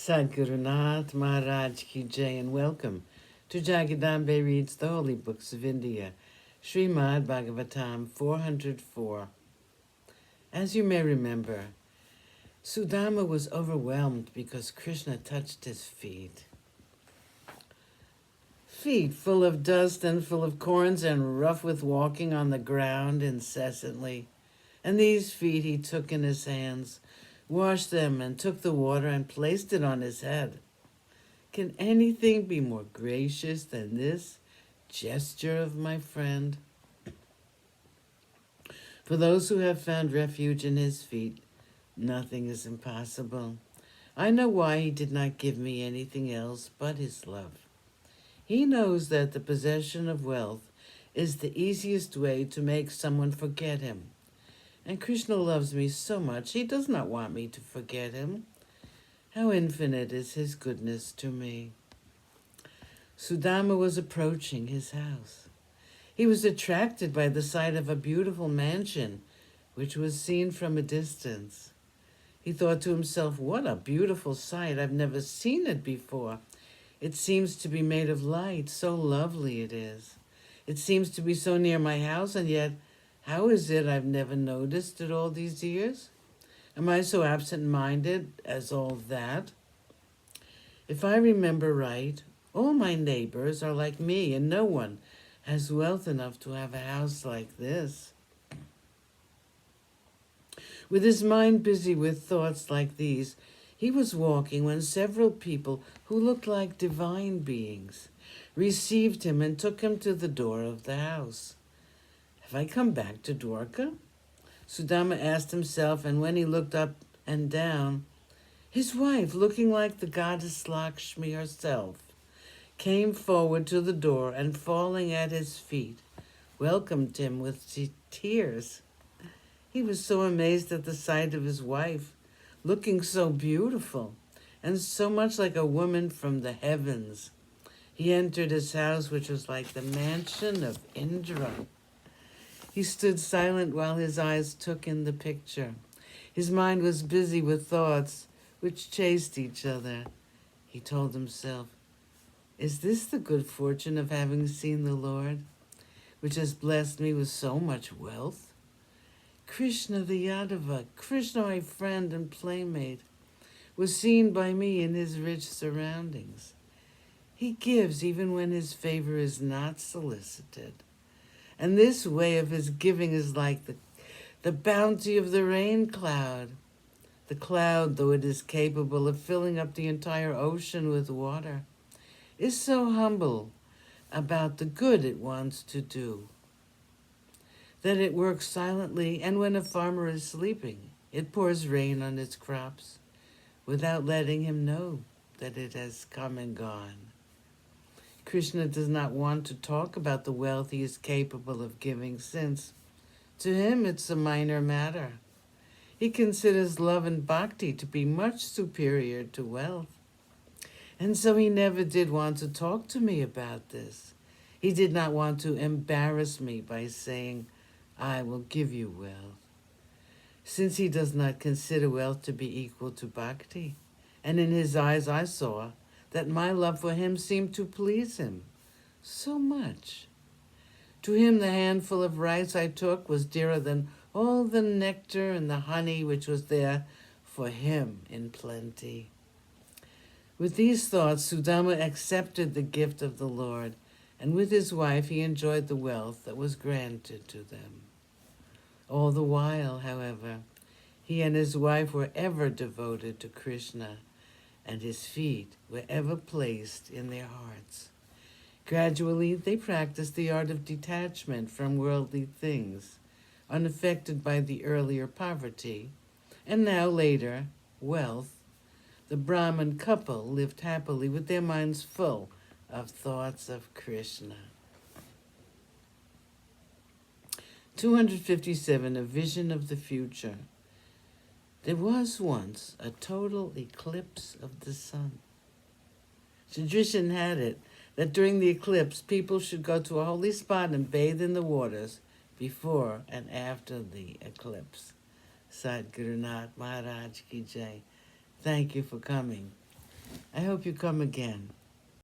Sadhguru Nath Maharaj Ki Jai, and welcome to Jagadambe Reads the Holy Books of India, ShrimadBhagavatam404. As you may remember, Sudama was overwhelmed because Krishna touched his feet. Feet full of dust and full of corns and rough with walking on the ground incessantly. And these feet he took in his hands, washed them, and took the water and placed it on his head. Can anything be more gracious than this gesture of my friend? For those who have found refuge in his feet, nothing is impossible. I know why he did not give me anything else but his love. He knows that the possession of wealth is the easiest way to make someone forget him. And Krishna loves me so much, he does not want me to forget him. How infinite is his goodness to me. Sudama was approaching his house. He was attracted by the sight of a beautiful mansion, which was seen from a distance. He thought to himself, what a beautiful sight, I've never seen it before. It seems to be made of light, so lovely it is. It seems to be so near my house, and yet how is it I've never noticed it all these years? Am I so absent-minded as all that? If I remember right, all my neighbors are like me, and no one has wealth enough to have a house like this. With his mind busy with thoughts like these, he was walking when several people who looked like divine beings received him and took him to the door of the house. Have I come back to Dwarka? Sudama asked himself, and when he looked up and down, his wife, looking like the goddess Lakshmi herself, came forward to the door and, falling at his feet, welcomed him with tears. He was so amazed at the sight of his wife, looking so beautiful and so much like a woman from the heavens. He entered his house, which was like the mansion of Indra. He stood silent while his eyes took in the picture. His mind was busy with thoughts which chased each other. He told himself, is this the good fortune of having seen the Lord, which has blessed me with so much wealth? Krishna the Yadava, Krishna my friend and playmate, was seen by me in his rich surroundings. He gives even when his favor is not solicited. And this way of his giving is like the bounty of the rain cloud. The cloud, though it is capable of filling up the entire ocean with water, is so humble about the good it wants to do that it works silently, and when a farmer is sleeping, it pours rain on its crops without letting him know that it has come and gone. Krishna does not want to talk about the wealth he is capable of giving, since to him it's a minor matter. He considers love and bhakti to be much superior to wealth. And so he never did want to talk to me about this. He did not want to embarrass me by saying, I will give you wealth, since he does not consider wealth to be equal to bhakti. And in his eyes I saw that my love for him seemed to please him so much. To him the handful of rice I took was dearer than all the nectar and the honey which was there for him in plenty. With these thoughts, Sudama accepted the gift of the Lord, and with his wife he enjoyed the wealth that was granted to them. All the while, however, he and his wife were ever devoted to Krishna, and his feet were ever placed in their hearts. Gradually, they practiced the art of detachment from worldly things, unaffected by the earlier poverty, and now later, wealth. The Brahmin couple lived happily with their minds full of thoughts of Krishna. 257, a vision of the future. There was once a total eclipse of the sun. Tradition had it that during the eclipse, people should go to a holy spot and bathe in the waters before and after the eclipse. Sadhguru Nath Maharaj Ki Jai. Thank you for coming. I hope you come again.